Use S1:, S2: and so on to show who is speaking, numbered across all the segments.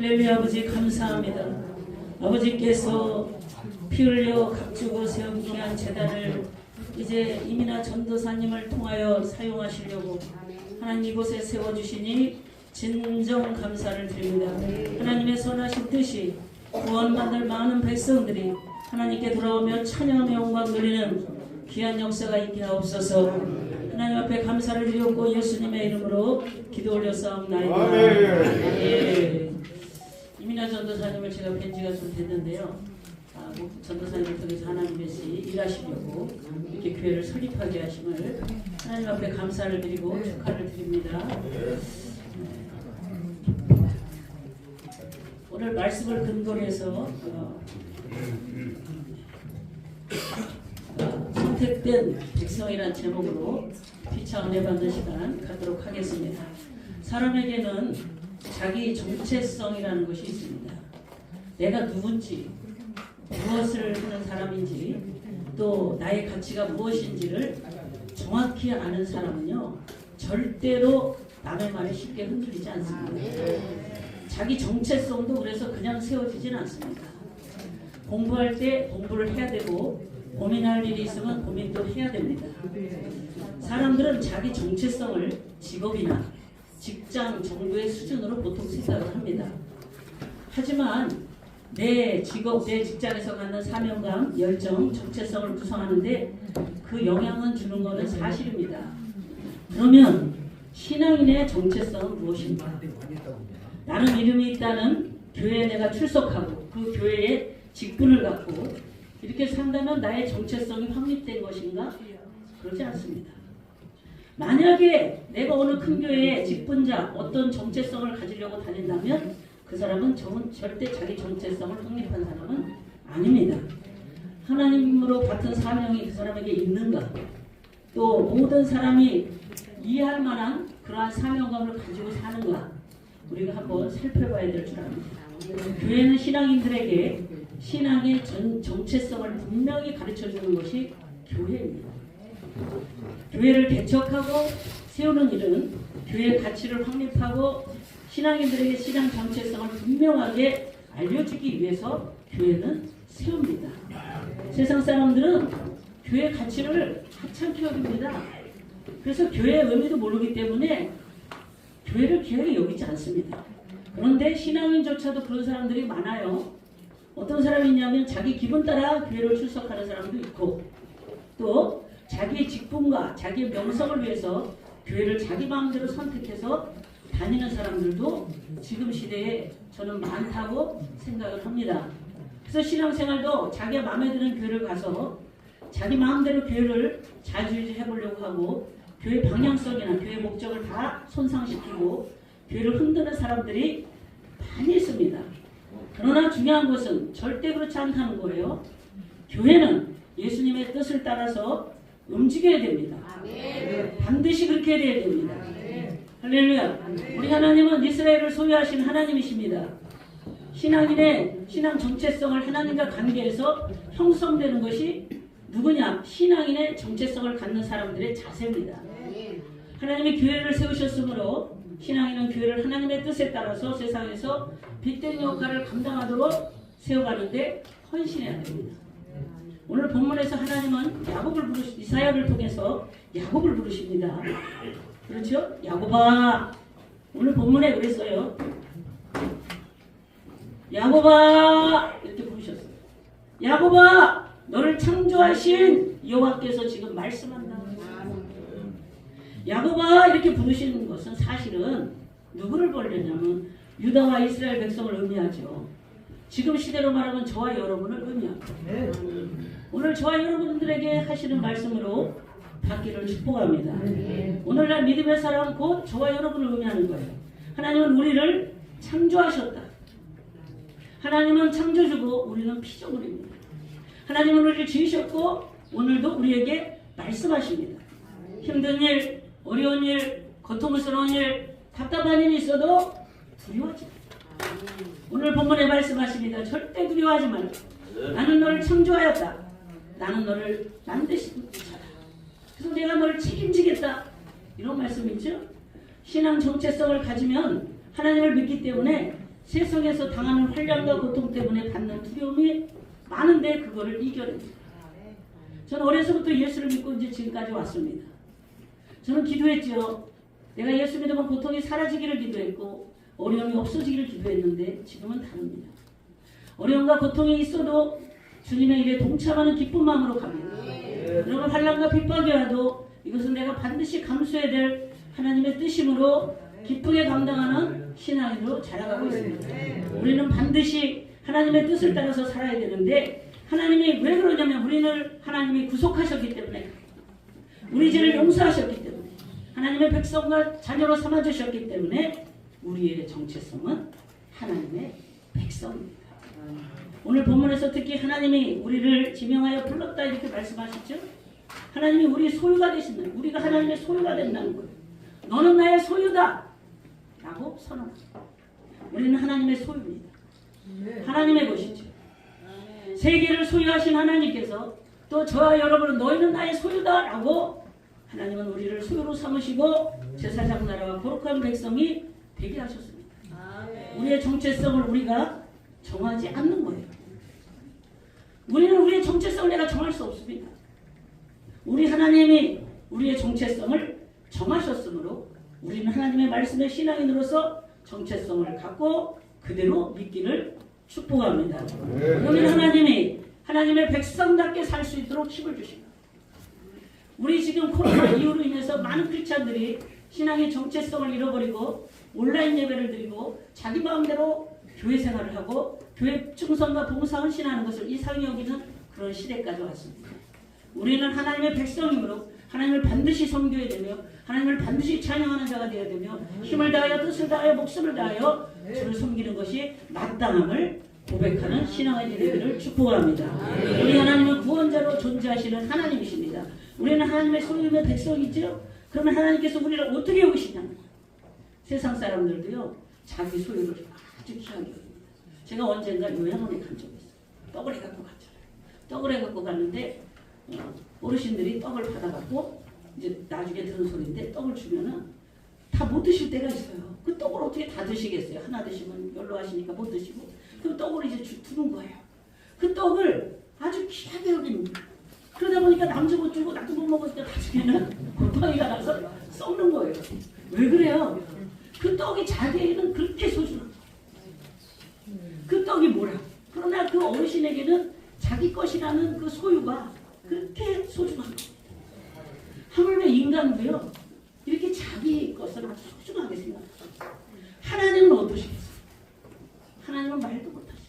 S1: 할렐루야. 아버지 감사합니다. 아버지께서 피 흘려 값주고 세운 귀한 제단을 이제 이민아 전도사님을 통하여 사용하시려고 하나님 이곳에 세워주시니 진정 감사를 드립니다. 하나님의 선하신 뜻이 구원받을 많은 백성들이 하나님께 돌아오며 찬양의 영광 누리는 귀한 역사가 있게 하옵소서. 하나님 앞에 감사를 드렸고 예수님의 이름으로 기도 올렸사옵나이다. 예. 이민아 전도사님을 제가 뵌 지가 좀 됐는데요. 전도사님을 통해서 하나님께서 일하시려고 이렇게 교회를 설립하게 하심을 하나님 앞에 감사를 드리고 축하를 드립니다. 오늘 말씀을 근거로 해서 선택된 백성이라는 제목으로 피차 은혜 받는 시간 갖도록 하겠습니다. 사람에게는 자기 정체성이라는 것이 있습니다. 내가 누군지, 무엇을 하는 사람인지, 또 나의 가치가 무엇인지를 정확히 아는 사람은요, 절대로 남의 말에 쉽게 흔들리지 않습니다. 자기 정체성도 그래서 그냥 세워지진 않습니다. 공부할 때 공부를 해야 되고, 고민할 일이 있으면 고민도 해야 됩니다. 사람들은 자기 정체성을 직업이나 직장, 정부의 수준으로 보통 생각을 합니다. 하지만 내 직업, 내 직장에서 갖는 사명감, 열정, 정체성을 구성하는데 그 영향을 주는 것은 사실입니다. 그러면 신앙인의 정체성은 무엇인가? 나는 이름이 있다는 교회에 내가 출석하고 그 교회에 직분을 갖고 이렇게 산다면 나의 정체성이 확립된 것인가? 그렇지 않습니다. 만약에 내가 어느 큰 교회의 직분자, 어떤 정체성을 가지려고 다닌다면 그 사람은 절대 자기 정체성을 확립한 사람은 아닙니다. 하나님으로 받은 사명이 그 사람에게 있는가? 또 모든 사람이 이해할 만한 그러한 사명감을 가지고 사는가? 우리가 한번 살펴봐야 될 줄 압니다. 교회는 신앙인들에게 신앙의 정체성을 분명히 가르쳐주는 것이 교회입니다. 교회를 개척하고 세우는 일은 교회의 가치를 확립하고 신앙인들에게 신앙 정체성을 분명하게 알려주기 위해서 교회는 세웁니다. 세상 사람들은 교회 가치를 하찮게 여깁니다. 그래서 교회의 의미도 모르기 때문에 교회를 귀하게 여기지 않습니다. 그런데 신앙인조차도 그런 사람들이 많아요. 어떤 사람이 있냐면 자기 기분 따라 교회를 출석하는 사람도 있고 또 자기의 직분과 자기의 명성을 위해서 교회를 자기 마음대로 선택해서 다니는 사람들도 지금 시대에 저는 많다고 생각을 합니다. 그래서 신앙생활도 자기가 마음에 드는 교회를 가서 자기 마음대로 교회를 자주유지해 보려고 하고 교회 방향성이나 교회 목적을 다 손상시키고 교회를 흔드는 사람들이 많이 있습니다. 그러나 중요한 것은 절대 그렇지 않다는 거예요. 교회는 예수님의 뜻을 따라서 움직여야 됩니다. 반드시 그렇게 해야 됩니다. 할렐루야. 우리 하나님은 이스라엘을 소유하신 하나님이십니다. 신앙인의 신앙 정체성을 하나님과 관계에서 형성되는 것이 누구냐? 신앙인의 정체성을 갖는 사람들의 자세입니다. 하나님이 교회를 세우셨으므로 신앙인은 교회를 하나님의 뜻에 따라서 세상에서 빛된 역할을 감당하도록 세워가는데 헌신해야 됩니다. 오늘 본문에서 하나님은 이사야를 통해서 야곱을 부르십니다. 그렇죠? 야곱아. 오늘 본문에 그랬어요. 야곱아 이렇게 부르셨어요. 야곱아 너를 창조하신 여호와께서 지금 말씀한다. 야곱아 이렇게 부르시는 것은 사실은 누구를 보려냐면 유다와 이스라엘 백성을 의미하죠. 지금 시대로 말하면 저와 여러분을 의미합니다. 오늘 저와 여러분들에게 하시는 말씀으로 받기를 축복합니다. 오늘날 믿음의 사람 곧 저와 여러분을 의미하는 거예요. 하나님은 우리를 창조하셨다. 하나님은 창조주고 우리는 피조물입니다. 하나님은 우리를 지으셨고 오늘도 우리에게 말씀하십니다. 힘든 일, 어려운 일, 고통스러운 일, 답답한 일이 있어도 두려워하지 마. 오늘 본문에 말씀하십니다. 절대 두려워하지 말라. 나는 너를 창조하였다. 나는 너를 만드신 자다. 그래서 내가 너를 책임지겠다. 이런 말씀이죠. 신앙 정체성을 가지면 하나님을 믿기 때문에 세상에서 당하는 환난과 고통 때문에 받는 두려움이 많은데 그거를 이겨냅니다. 저는 어려서부터 예수를 믿고 이제 지금까지 왔습니다. 저는 기도했죠. 내가 예수 믿으면 고통이 사라지기를 기도했고 어려움이 없어지기를 기도했는데 지금은 다릅니다. 어려움과 고통이 있어도 주님의 일에 동참하는 기쁜 마음으로 갑니다. 여러분 환난과 핍박이 와도 이것은 내가 반드시 감수해야 될 하나님의 뜻이므로 기쁘게 감당하는 신앙인으로 자라가고 있습니다. 우리는 반드시 하나님의 뜻을 따라서 살아야 되는데 하나님이 왜 그러냐면 우리를 하나님이 구속하셨기 때문에 우리 죄를 용서하셨기 때문에 하나님의 백성과 자녀로 삼아주셨기 때문에 우리의 정체성은 하나님의 백성입니다. 오늘 본문에서 특히 하나님이 우리를 지명하여 불렀다 이렇게 말씀하시죠. 하나님이 우리 소유가 되신다. 우리가 하나님의 소유가 된다는 거예요. 너는 나의 소유다 라고 선언합니다. 우리는 하나님의 소유입니다. 하나님의 것이죠. 세계를 소유하신 하나님께서 또 저와 여러분은 너희는 나의 소유다 라고 하나님은 우리를 소유로 삼으시고 제사장 나라와 거룩한 백성이 되게 하셨습니다. 우리의 정체성을 우리가 정하지 않는 거예요. 우리는 우리의 정체성을 내가 정할 수 없습니다. 우리 하나님이 우리의 정체성을 정하셨으므로 우리는 하나님의 말씀의 신앙인으로서 정체성을 갖고 그대로 믿기를 축복합니다. 우리는 하나님이 하나님의 백성답게 살 수 있도록 힘을 주십니다. 우리 지금 코로나 이후로 인해서 많은 크리스찬들이 신앙의 정체성을 잃어버리고 온라인 예배를 드리고 자기 마음대로 교회 생활을 하고 교회 충성과 봉사 헌신하는 것을 이상히 여기는 그런 시대까지 왔습니다. 우리는 하나님의 백성이므로 하나님을 반드시 섬겨야 되며 하나님을 반드시 찬양하는 자가 되어야 되며 힘을 다하여 뜻을 다하여 목숨을 다하여 주를 섬기는 것이 마땅함을 고백하는 신앙의 되기를 축복합니다. 우리 하나님은 구원자로 존재하시는 하나님이십니다. 우리는 하나님의 소유의 백성이죠. 그러면 하나님께서 우리를 어떻게 여기시냐면 세상 사람들도요 자기 소유를 아주 귀하게 여깁니다. 제가 언젠가 요양원에 간 적이 있어요. 떡을 해갖고 갔잖아요. 떡을 해갖고 갔는데 어르신들이 떡을 받아갖고 이제 나중에 들은 소리인데 떡을 주면은 다 못 드실 때가 있어요. 그 떡을 어떻게 다 드시겠어요? 하나 드시면 연로하시니까 못 드시고 그 떡을 이제 주는 거예요. 그 떡을 아주 귀하게 여깁니다. 그러다 보니까 남도 못 주고 나도 못 먹으니까 나중에는 곰팡이가 나서 썩는 거예요. 왜 그래요? 그 떡이 자기에게는 그렇게 소중한 거예요. 그 떡이 뭐라? 그러나 그 어르신에게는 자기 것이라는 그 소유가 그렇게 소중한 겁니다. 하물며 인간도요 이렇게 자기 것을 아주 소중하게 생각해요. 하나님은 어떠시겠어요? 하나님은 말도 못하시고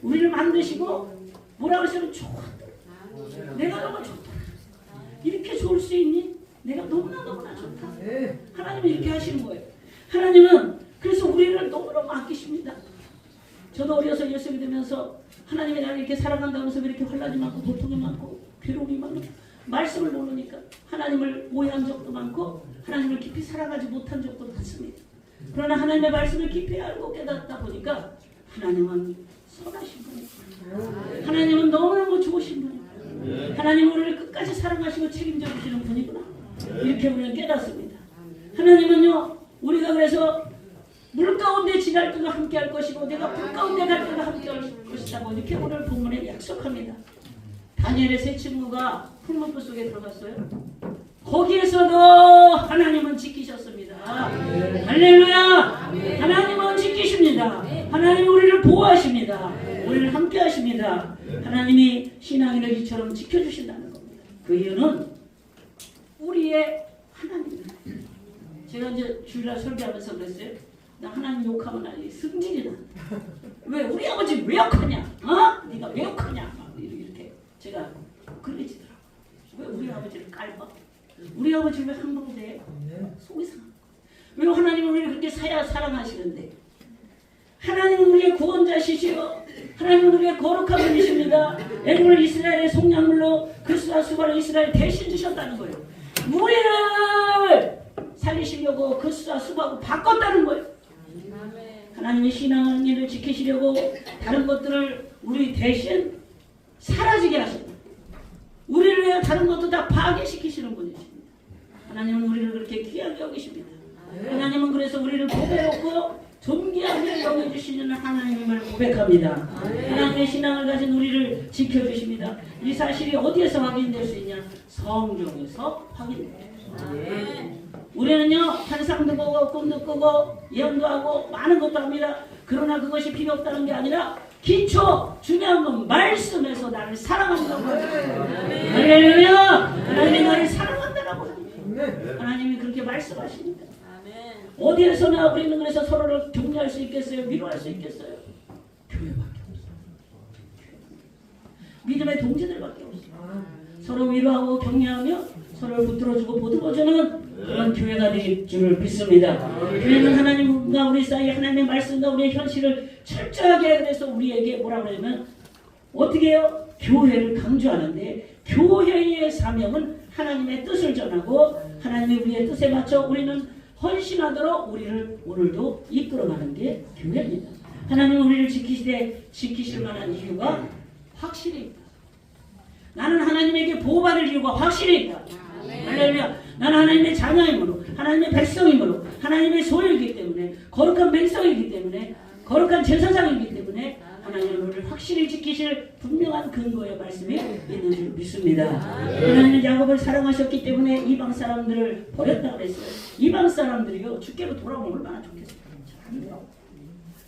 S1: 우리를 만드시고 뭐라고 하시면 좋았다. 내가 너무 좋다. 이렇게 좋을 수 있니? 내가 너무나 좋다. 하나님은 이렇게 하시는 거예요. 하나님은 그래서 우리를 너무너무 아끼십니다. 저도 어려서 예수 믿으면서 하나님이 나를 이렇게 사랑한다면서 왜 이렇게 환난이 많고 고통이 많고 괴로움이 많고 말씀을 모르니까 하나님을 오해한 적도 많고 하나님을 깊이 사랑하지 못한 적도 많습니다. 그러나 하나님의 말씀을 깊이 알고 깨닫다 보니까 하나님은 선하신 분이구나. 하나님은 너무너무 좋으신 분이구나. 하나님은 우리를 끝까지 사랑하시고 책임져 주시는 분이구나. 이렇게 우리는 깨닫습니다. 하나님은요 우리가 그래서 물 가운데 지날 때도 함께 할 것이고 내가 불 가운데 갈 때도 함께 할 것이라고 이렇게 오늘 본문에 약속합니다. 다니엘의 세 친구가 풀문불 속에 들어갔어요. 거기에서도 하나님은 지키셨습니다. 할렐루야. 하나님은 지키십니다. 하나님은 우리를 보호하십니다. 우리를 함께 하십니다. 하나님이 신앙인을 이처럼 지켜주신다는 겁니다. 그 이유는 우리의 하나님입니다. 제가 이제 주일날 설교하면서 그랬어요. 나 하나님 욕하면 아니 승질이 나. 왜 우리 아버지 왜 욕하냐? 어? 네가 왜 욕하냐? 막 이렇게 제가 그러지더라고. 왜 우리 아버지를 깔봐? 우리 아버지 왜 항복돼? 속이 상한 거. 왜 하나님은 우리를 그렇게 사랑하시는데? 하나님은 우리의 구원자시시오. 하나님은 우리의 거룩한 분이십니다. 애굽을 이스라엘의 속량물로 그리스도와 수바를 이스라엘 대신 주셨다는 거예요. 우리를 살리시려고 그리스도와 수바하고 바꿨다는 거예요. 하나님의 신앙하는 일을 지키시려고 다른 것들을 우리 대신 사라지게 하십니다. 우리를 위해 다른 것도 다 파괴시키시는 분이십니다. 하나님은 우리를 그렇게 귀하게 여기십니다. 하나님은 그래서 우리를 보배롭고 존귀하게 여겨주시는 하나님을 고백합니다. 하나님의 신앙을 가진 우리를 지켜주십니다. 이 사실이 어디에서 확인될 수 있냐? 성경에서 확인됩니다. 우리는요 환상도 보고 꿈도 꾸고 예언도 하고 많은 것도 합니다. 그러나 그것이 필요 없다는 게 아니라 기초 중요한 건 말씀에서 나를 사랑한다고 합니다. 할렐루야. 하나님이 나를 사랑한다라고 합니다. 하나님이 그렇게 말씀하십니다. 어디에서나 우리는 그래서 서로를 격려할 수 있겠어요? 위로할 수 있겠어요? 교회밖에 없어요. 믿음의 동지들밖에 없어요. 서로 위로하고 격려하며 서로를 붙들어주고 보듬어주는 그런 교회가 될 줄을 믿습니다. 교회는 하나님과 우리 사이 하나님의 말씀과 우리의 현실을 철저하게 그래서 우리에게 뭐라 그러냐면 어떻게 해요? 교회를 강조하는데 교회의 사명은 하나님의 뜻을 전하고 하나님의 우리의 뜻에 맞춰 우리는 헌신하도록 우리를 오늘도 이끌어가는 게 교회입니다. 하나님은 우리를 지키실 만한 이유가 확실히 있다. 나는 하나님에게 보호받을 이유가 확실히 있다. 할렐루야. 나는 하나님의 자녀이므로 하나님의 백성이므로 하나님의 소유이기 때문에 거룩한 백성이기 때문에 거룩한 제사장이기 때문에 하나님은 우리를 확실히 지키실 분명한 근거의 말씀이 있는 줄 믿습니다. 하나님은 야곱을 사랑하셨기 때문에 이방 사람들을 버렸다고 했어요. 이방 사람들이요 주께로 돌아오면 얼마나 좋겠어요.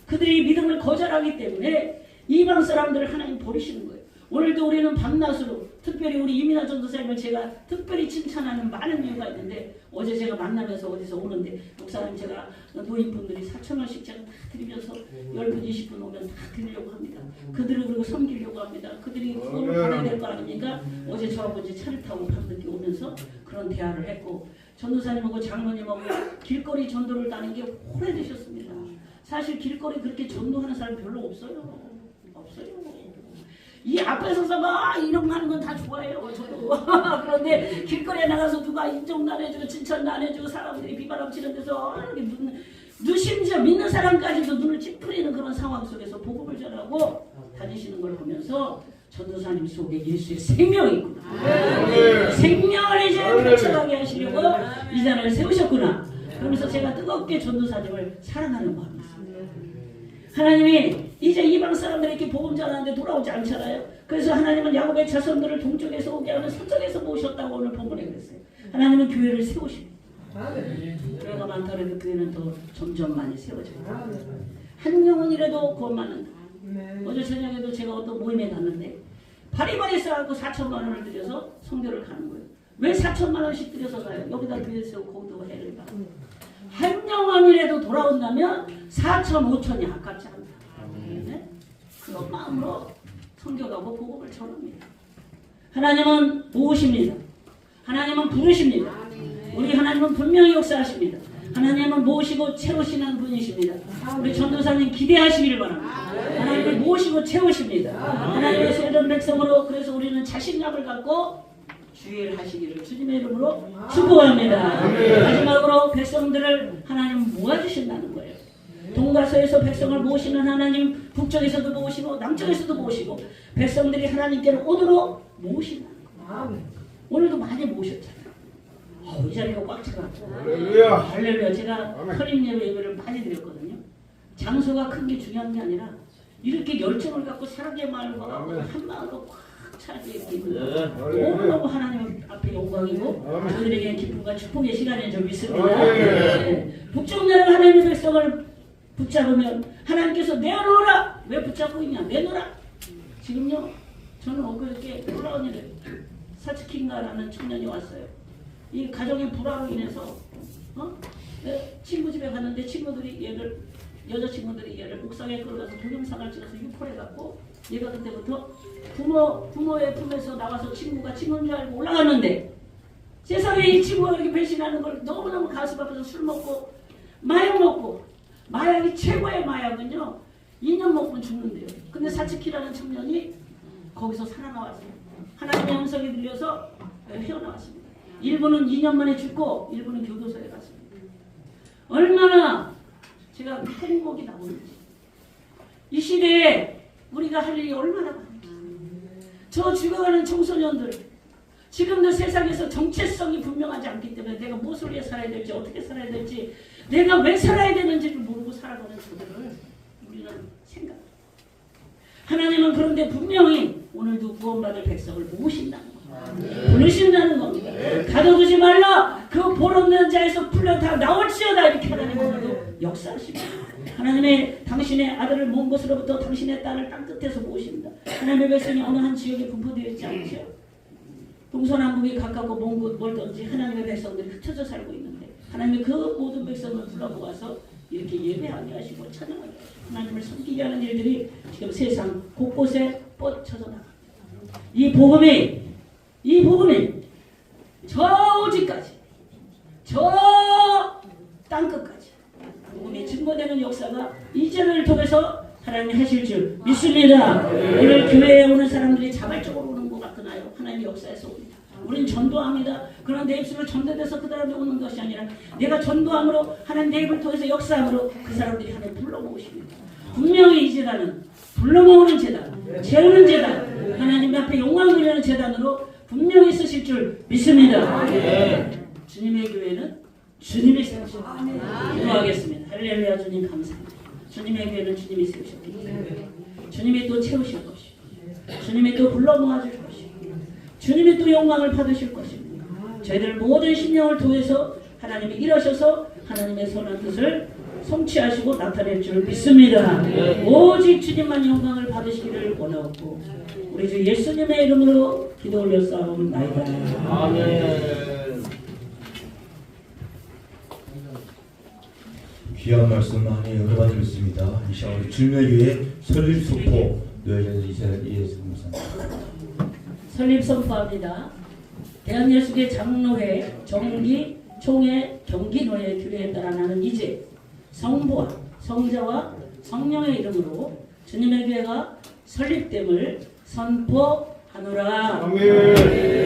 S1: 그들이 믿음을 거절하기 때문에 이방 사람들을 하나님 버리시는 거예요. 오늘도 우리는 밤낮으로 특별히 우리 이민아 전도사님을 제가 특별히 칭찬하는 많은 이유가 있는데 어제 제가 만나면서 어디서 오는데 목사님 제가 노인분들이 4,000원씩 제가 다 드리면서 10분 20분 오면 다 드리려고 합니다. 그들을 그리고 섬기려고 합니다. 그들이 구원을 받아야 될 거 아닙니까? 어제 저하고 이제 차를 타고 밤늦게 오면서 그런 대화를 했고 전도사님하고 장로님하고 길거리 전도를 따는 게 오래되셨습니다. 사실 길거리 그렇게 전도하는 사람 별로 없어요. 이 앞에 서서 막 이런 거 하는 건 다 좋아해요. 저도. 그런데 길거리에 나가서 누가 인정도 안 해주고 칭찬도 안 해주고 사람들이 비바람 치는 데서 심지어 믿는 사람까지도 눈을 찌푸리는 그런 상황 속에서 복음을 전하고 다니시는 걸 보면서 전도사님 속에 예수의 생명이 있구나. 생명을 이제 펼쳐가게 하시려고 이 자리를 세우셨구나. 그러면서 제가 뜨겁게 전도사님을 사랑하는 마음이 있습니다. 하나님이 이제 이방 사람들에게 복음 전하는데 돌아오지 않잖아요. 그래서 하나님은 야곱의 자손들을 동쪽에서 오게 하는 서쪽에서 모셨다고 오늘 본문에 그랬어요. 하나님은 교회를 세우십니다. 교회가 많더라도 교회는 더 점점 많이 세워져요. 한 영혼이라도 구원받는다. 어제 저녁에도 제가 어떤 모임에 갔는데 바리바리 쌓고 4천만 원을 들여서 성교를 가는 거예요. 왜 4천만 원씩 들여서 가요? 여기다 교회 세우고 거기도 해를 봐. 한 영혼이라도 돌아온다면 4천, 5천이 아깝지 않다. 네? 그런 마음으로 성교가고 복음을 전합니다. 하나님은 모으십니다. 하나님은 부르십니다. 우리 하나님은 분명히 역사하십니다. 하나님은 모으시고 채우시는 분이십니다. 우리 전도사님 기대하시기를 바랍니다. 하나님을 모으시고 채우십니다. 하나님의 소유된 백성으로 그래서 우리는 자신감을 갖고 주의를 하시기를 주님의 이름으로 축복합니다. 마지막으로 백성들을 하나님 모아주신다는 거예요. 동가서에서 백성을 모으시는 하나님, 북쪽에서도 모으시고 남쪽에서도 모으시고 백성들이 하나님께로 오도록 모으신다는 거예요. 오늘도 많이 모으셨잖아요. 이 자리가 꽉 차가지고 할렐루야. 제가 설립 예배를 많이 드렸거든요. 장소가 큰 게 중요한 게 아니라 이렇게 열정을 갖고 사랑의 마음과 한 마음으로 꽉 차게 이렇게 너무너무 하나님 앞에 영광이고 저희들에게 기쁨과 축복의 시간인 줄 믿습니다. 북쪽 나라 하나님의 백성을 붙잡으면 하나님께서 내놓으라. 왜 붙잡고 있냐? 내놓으라. 지금요 저는 엊그저께 놀라운 일을 사츠킨가라는 청년이 왔어요. 이 가정의 불화로 인해서 친구 집에 갔는데 친구들이 여자친구들이 얘를 옥상에 끌어가서 동영상을 찍어서 유포해갖고 얘가 그때부터 부모의 품에서 나가서 친구가 친구인 줄 알고 올라갔는데 세상에 이 친구가 이렇게 배신하는 걸 너무너무 가슴 아파서 술 먹고 마약 먹고 마약이 최고의 마약은요 2년 먹으면 죽는데요. 근데 사츠키라는 청년이 거기서 살아나왔어요. 하나님의 음성이 들려서 헤어나왔습니다. 일부는 2년 만에 죽고 일부는 교도소에 갔습니다. 얼마나 제가 행복이 나오는지 이 시대에 우리가 할 일이 얼마나 많은지 저 죽어가는 청소년들 지금도 세상에서 정체성이 분명하지 않기 때문에 내가 무엇을 위해 살아야 될지 어떻게 살아야 될지 내가 왜 살아야 되는지를 모르고 살아가는 그들을 우리는 생각. 하나님은 그런데 분명히 오늘도 구원받을 백성을 모으신다는 겁니다. 부르신다는 겁니다. 가둬두지 말라. 그 볼없는 자에서 풀려 다 나올지어다. 이렇게 하나님은 오늘도 역사하십니다. 하나님의 당신의 아들을 먼 곳으로부터 당신의 딸을 땅끝에서 모으십니다. 하나님의 백성이 어느 한 지역에 분포되어 있지 않죠. 동서남북이 가깝고 먼 곳 멀던지 하나님의 백성들이 흩어져 살고 있는데 하나님이 그 모든 백성을 불러 모아서 이렇게 예배하게 하시고 찬양하게 하시고 하나님을 섬기게 하는 일들이 지금 세상 곳곳에 뻗쳐져 나갑니다. 이 복음이 저 오지까지 저 땅끝까지 복음이 증거되는 역사가 이제를 통해서 하나님이 하실 줄 믿습니다. 오늘 교회에 오는 사람들이 자발적으로 오는 것 같으나요? 하나님의 역사에서 옵니다. 우리는 전도합니다. 그러나 내 입술로 전도돼서 그 사람이 오는 것이 아니라 내가 전도함으로 하나님 내 입을 통해서 역사함으로 그 사람들이 하나님 불러 모으십니다. 분명히 이 재단은 불러 모으는 재단, 채우는 재단, 하나님 앞에 영광 드리는 재단으로 분명히 쓰실 줄 믿습니다. 주님의 교회는 주님이 세우십니다. 기도하겠습니다. 할렐루야. 주님 감사합니다. 주님의 교회는 주님이 세우셨기 때문에 주님이 또 채우실 것이고 주님이 또 불러 모아줄 것이고 주님이 또 영광을 받으실 것입니다. 저희들 모든 심령을 통해서 하나님이 일하셔서 하나님의 선한 뜻을 성취하시고 나타낼 줄 믿습니다. 오직 주님만 영광을 받으시기를 원하옵고 우리 주 예수님의 이름으로 기도 올렸사옵나이다.
S2: 아멘.
S3: 귀한 말씀 많이 은혜받고 있습니다. 이 시간 우리 주님의교회 설립 선포 노예전에서 이해해서 감사합니다.
S1: 설립 선포합니다. 대한예수교 장로회 정기 총회 경기노예 규례에 따라 나는 이제 성부와 성자와 성령의 이름으로 주님의 교회가 설립됨을 선포하노라.
S2: 아멘.